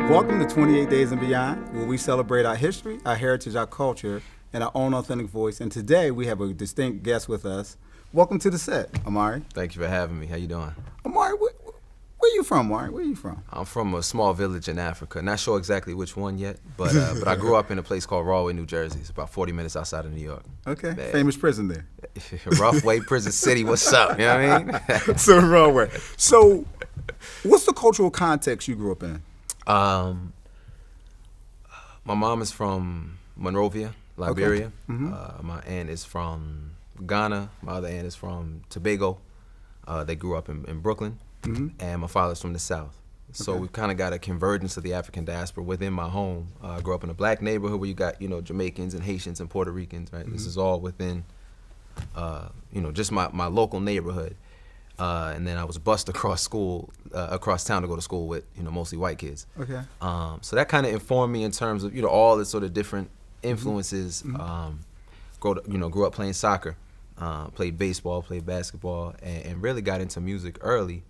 Welcome to 28 Days and Beyond, where we celebrate our history, our heritage, our culture, and our own authentic voice. And today we have a distinct guest with us. Welcome to the set, Amari. Thank you for having me. How you doing? Amari, where you from, Amari? Where you from? I'm from a small village in Africa. Not sure exactly which one yet, but I grew up in a place called Rahway, New Jersey. It's about 40 minutes outside of New York. Okay, Man. famous prison there. Roughway Prison City, what's up? You know what I mean? So Rahway. So, what's the cultural context you grew up in? My mom is from Monrovia, Liberia. Okay. Mm-hmm. My aunt is from Ghana. My other aunt is from Tobago. They grew up in Brooklyn. Mm-hmm. And my father's from the South. So Okay. we kind of got a convergence of the African diaspora within my home. I grew up in a black neighborhood where you got, Jamaicans and Haitians and Puerto Ricans, right? Mm-hmm. This is all within, just my local neighborhood. And then I was bused across town to go to school with, mostly white kids. Okay. So that kind of informed me in terms of, all the sort of different influences. Mm-hmm. Grew up playing soccer, played baseball, played basketball, and really got into music early.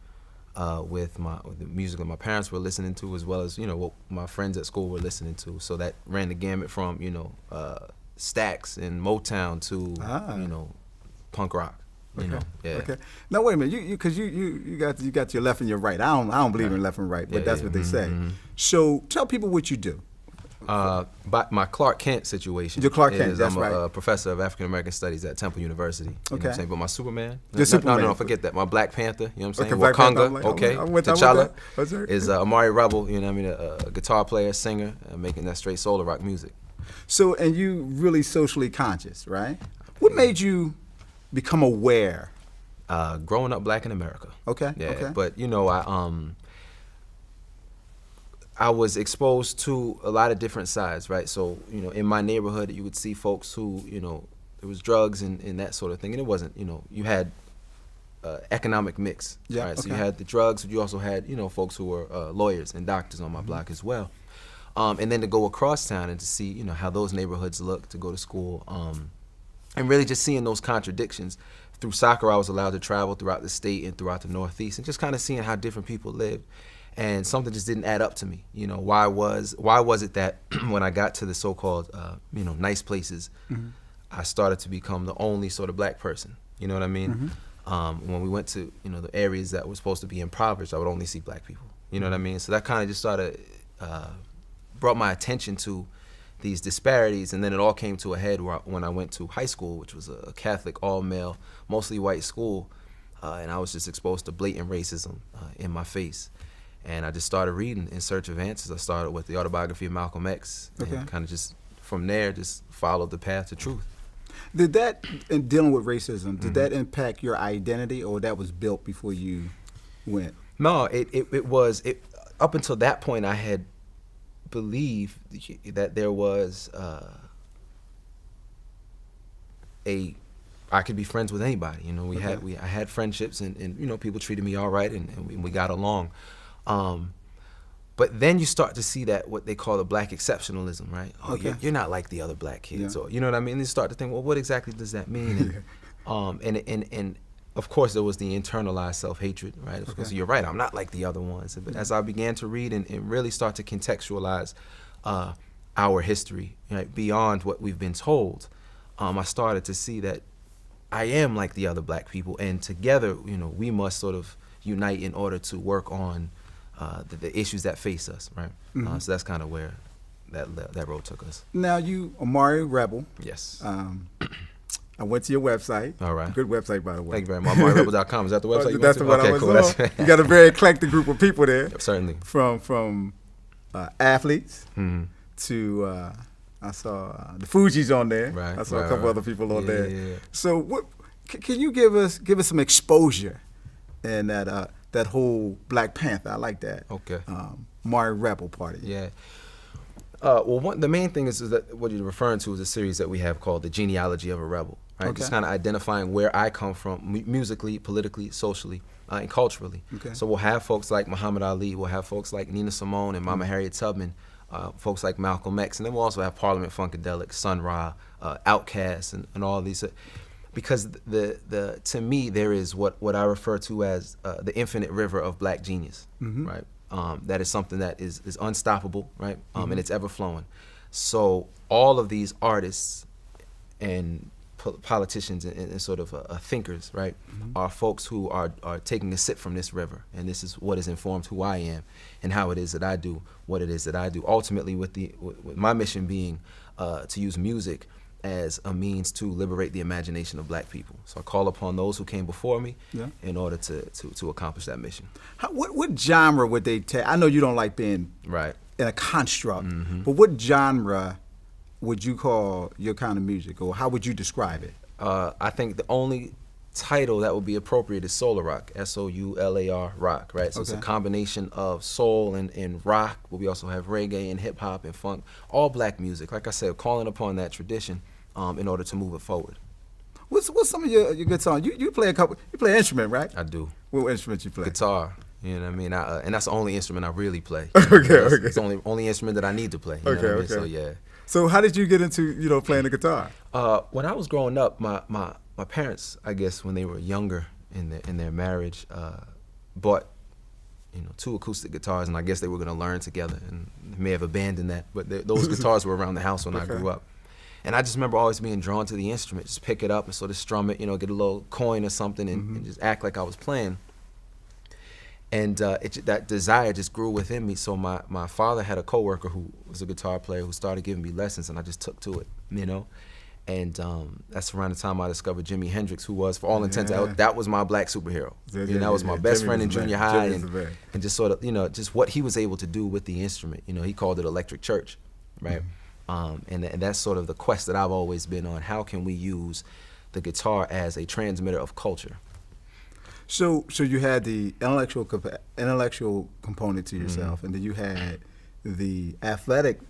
With the music that my parents were listening to, as well as what my friends at school were listening to. So that ran the gamut from Stax and Motown to punk rock. Okay. Yeah. Okay. Now wait a minute, because you got your left and your right. I don't believe in left and right, but that's what they say. Mm-hmm. So tell people what you do. But my Clark Kent situation. Your Clark Kent, is that's I'm right. a professor of African American Studies at Temple University. You know what I'm Okay. saying? But my Superman. Superman. No, forget that. My Black Panther. You know what I'm saying? Okay, Black Panther, Wakanda. I'm like, okay. I'm with T'Challa that. Okay. is Amari Rebel. You know what I mean? A guitar player, singer, making that straight soul rock music. So, and you really socially conscious, right? What made you become aware? Growing up black in America. Okay. Yeah. Okay. But I was exposed to a lot of different sides, right? So, in my neighborhood, you would see folks who, there was drugs and that sort of thing. And it wasn't, you had economic mix, Yeah, right? So you okay. had the drugs, but you also had, folks who were lawyers and doctors on my block as well. And then to go across town and to see, how those neighborhoods look, to go to school, and really just seeing those contradictions. Through soccer, I was allowed to travel throughout the state and throughout the Northeast and just kind of seeing how different people lived. And something just didn't add up to me. Why was it that when I got to the so-called, nice places, Mm-hmm. I started to become the only sort of black person? You know what I mean? Mm-hmm. When we went to, the areas that were supposed to be impoverished, I would only see black people. You know what I mean? So that kind of just started, brought my attention to these disparities, and then it all came to a head when I went to high school, which was a Catholic, all-male, mostly white school, and I was just exposed to blatant racism in my face. And I just started reading in search of answers. I started with the autobiography of Malcolm X, Okay. and kind of just from there, just followed the path to truth. Did that, in dealing with racism, did that impact your identity, or that was built before you went? No, it was up until that point. I had believed that there was I could be friends with anybody. I had friendships, and people treated me all right, and we got along. But then you start to see that what they call the black exceptionalism, right? Oh, Okay. you're not like the other black kids, Yeah. or you know what I mean? And you start to think, well, what exactly does that mean? And of course there was the internalized self-hatred, right? Of course, you're right, I'm not like the other ones. But as I began to read and really start to contextualize our history, right, beyond what we've been told, I started to see that I am like the other black people, and together, we must sort of unite in order to work on the issues that face us, right? Mm-hmm. So that's kind of where that road took us. Now, you, Amari Rebel, Yes. I went to your website. All right. Good website, by the way. Thank you very much. AmariRebel.com. Is that the website you That's went what to? I was cool. on. That's You got a very eclectic group of people there. Certainly. From athletes to I saw the Fugees on there. Right, I saw a right, couple right. other people on Yeah, there. yeah, yeah. So what can you give us some exposure in that whole Black Panther? I like that. Okay. Amari Rebel party. Yeah. The main thing is that what you're referring to is a series that we have called The Genealogy of a Rebel, right? Okay. Just kind of identifying where I come from musically, politically, socially, and culturally. Okay. So we'll have folks like Muhammad Ali, we'll have folks like Nina Simone and Mama Harriet Tubman, folks like Malcolm X, and then we'll also have Parliament Funkadelic, Sun Ra, Outkast, and all these. because to me there is what I refer to as the infinite river of black genius, right? That is something that is unstoppable, right? And it's ever flowing. So all of these artists and politicians and sort of thinkers, right, are folks who are taking a sip from this river, and this is what has informed who I am and how it is that I do what it is that I do. Ultimately, with my mission being to use music as a means to liberate the imagination of black people. So I call upon those who came before me in order to accomplish that mission. What genre would they take? I know you don't like being Right. in a construct, but what genre would you call your kind of music, or how would you describe it? I think the only title that would be appropriate is Solar Rock, S-O-U-L-A-R, rock, right? So it's a combination of soul and rock, but we also have reggae and hip hop and funk, all black music. Like I said, calling upon that tradition in order to move it forward. What's some of your good songs? You play you play an instrument, right? I do. What instrument you play? Guitar. You know what I mean? And that's the only instrument I really play. Okay. It's the only instrument that I need to play. You know what I mean? So yeah. So how did you get into playing the guitar? When I was growing up, my parents, I guess, when they were younger in their marriage, bought 2 acoustic guitars, and I guess they were going to learn together, and they may have abandoned that, but those guitars were around the house when I grew up. And I just remember always being drawn to the instrument, just pick it up and sort of strum it, get a little coin or something, and just act like I was playing. And that desire just grew within me. So my father had a coworker who was a guitar player who started giving me lessons, and I just took to it, And that's around the time I discovered Jimi Hendrix, who was, for all intents, that was my black superhero. That was my best friend in junior high, and just sort of, just what he was able to do with the instrument. He called it Electric Church, right? And that's sort of the quest that I've always been on. How can we use the guitar as a transmitter of culture? So you had the intellectual component to yourself, and then you had the athletic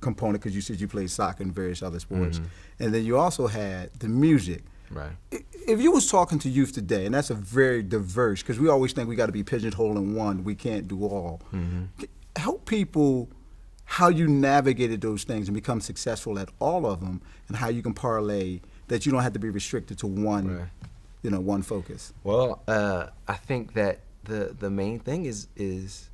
component, because you said you played soccer and various other sports, and then you also had the music. Right. If you was talking to youth today, and that's a very diverse, because we always think we got to be pigeonholed in one, we can't do all. Help people how you navigated those things and become successful at all of them, and how you can parlay that you don't have to be restricted to one, one focus. Well, I think that the main thing is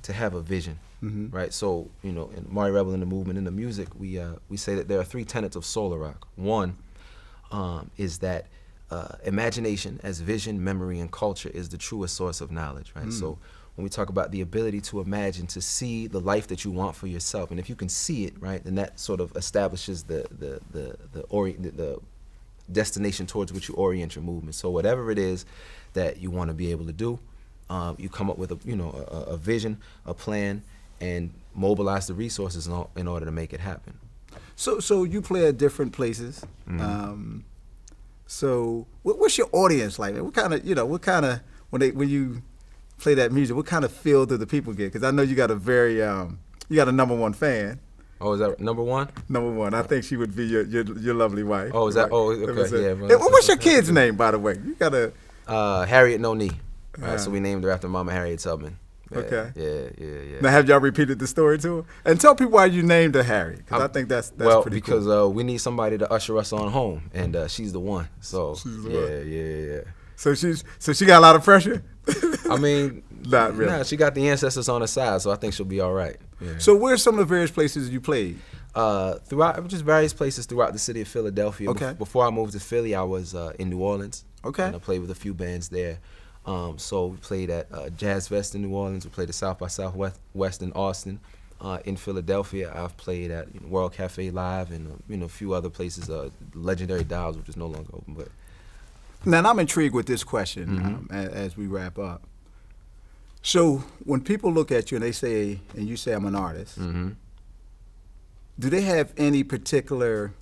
to have a vision, right? So, in Mari Rebel, in the movement, in the music, we say that there are 3 tenets of Solar Rock. One is that imagination as vision, memory, and culture is the truest source of knowledge, right? So when we talk about the ability to imagine, to see the life that you want for yourself, and if you can see it, right, then that sort of establishes the destination towards which you orient your movement. So whatever it is that you want to be able to do, you come up with a vision, a plan, and mobilize the resources in order to make it happen. So you play at different places. So what's your audience like? What kind of when you play that music, what kind of feel do the people get? Because I know you got a very you got a #1 fan. Oh, is that number one? Number one. I think she would be your lovely wife. Oh, is that? Oh, okay. Yeah. What's your kid's name, by the way? You got a Harriet No Knee. Right, so we named her after Mama Harriet Tubman. Yeah, okay. Yeah. Now, have y'all repeated the story to her? And tell people why you named her Harriet, because I think that's well, pretty because cool. We need somebody to usher us on home, and she's the one. So She's the one. Yeah. So she got a lot of pressure? I mean, not really. Nah, she got the ancestors on her side, so I think she'll be all right. Yeah. So where's some of the various places you played? Throughout just various places throughout the city of Philadelphia. Okay. Before I moved to Philly, I was in New Orleans. Okay. And I played with a few bands there. So we played at Jazz Fest in New Orleans. We played at South by Southwest in Austin. In Philadelphia, I've played at World Cafe Live and a few other places. Legendary Dials, which is no longer open. But now, I'm intrigued with this question as we wrap up. So when people look at you and you say I'm an artist, do they have any particular,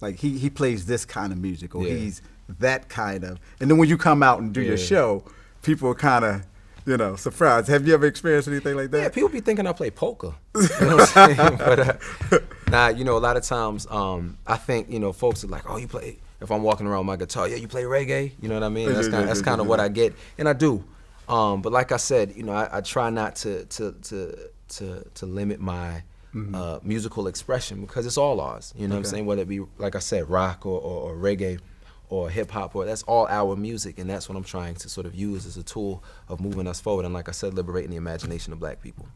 like he plays this kind of music, or he's that kind of, and then when you come out and do your show, people are kind of, surprised. Have you ever experienced anything like that? Yeah, people be thinking I play polka. You know what I'm saying? But a lot of times, I think, folks are like, oh, you play, if I'm walking around with my guitar, you play reggae? You know what I mean? That's kind of what I get, and I do. But like I said, I try not to limit my musical expression, because it's all ours. You know what I'm Okay. saying? Whether it be, like I said, rock or reggae or hip hop, or that's all our music, and that's what I'm trying to sort of use as a tool of moving us forward. And like I said, liberating the imagination of Black people.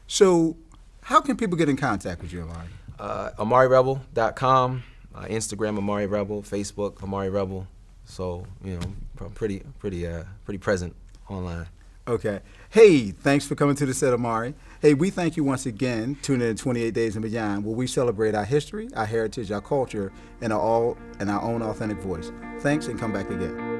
So, how can people get in contact with you, Amari? AmariRebel.com, Instagram Amari Rebel, Facebook Amari Rebel. So I'm pretty present online. Okay. Hey, thanks for coming to the set, Amari. Hey, we thank you once again. Tune in to 28 Days and Beyond, where we celebrate our history, our heritage, our culture, in our own authentic voice. Thanks, and come back again.